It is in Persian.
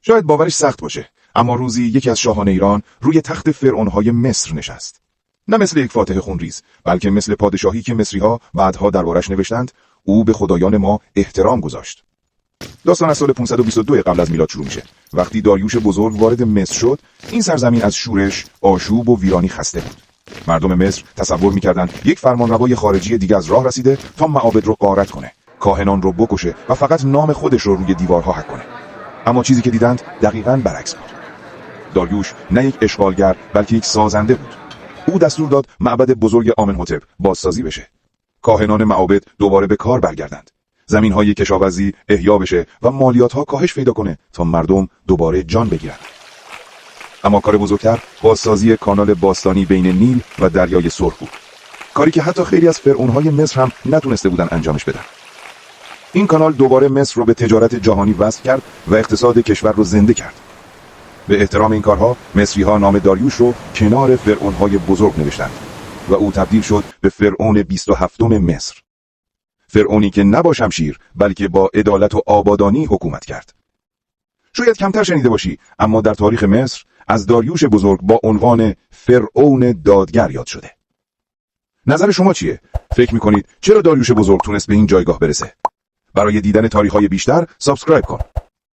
شاید باورش سخت باشه، اما روزی یکی از شاهان ایران روی تخت فرعونهای مصر نشست. نه مثل یک فاتح خونریز، بلکه مثل پادشاهی که مصری‌ها بعدها دربارش نوشتند، او به خدایان ما احترام گذاشت. داستان از سال 522 قبل از میلاد شروع میشه. وقتی داریوش بزرگ وارد مصر شد، این سرزمین از شورش، آشوب و ویرانی خسته بود. مردم مصر تصور می‌کردند یک فرمانروای خارجی دیگه از راه رسیده تا معابد رو غارت کنه، کاهنان رو بکشه و فقط نام خودش رو روی دیوارها حک کنه. اما چیزی که دیدند دقیقاً برعکس بود. داریوش نه یک اشغالگر، بلکه یک سازنده بود. او دستور داد معبد بزرگ آمنحتب بازسازی بشه. کاهنان معابد دوباره به کار برگردند. زمین‌های کشاورزی احیا بشه و مالیات‌ها کاهش پیدا کنه تا مردم دوباره جان بگیرن. اما کار بزرگتر بازسازی کانال باستانی بین نیل و دریای سرخ بود. کاری که حتی خیلی از فرعون‌های مصر هم نتونسته بودن انجامش بدن. این کانال دوباره مصر رو به تجارت جهانی وصل کرد و اقتصاد کشور رو زنده کرد. به احترام این کارها مصری‌ها نام داریوش رو کنار فرعون‌های بزرگ نوشتند و او تبدیل شد به فرعون 27م مصر. فرعونی که نه با شمشیر بلکه با عدالت و آبادانی حکومت کرد. شاید کمتر شنیده باشی، اما در تاریخ مصر از داریوش بزرگ با عنوان فرعون دادگر یاد شده. نظر شما چیه؟ فکر می‌کنید چرا داریوش بزرگ تونست به این جایگاه برسه؟ برای دیدن تاریخ‌های بیشتر سابسکرایب کن.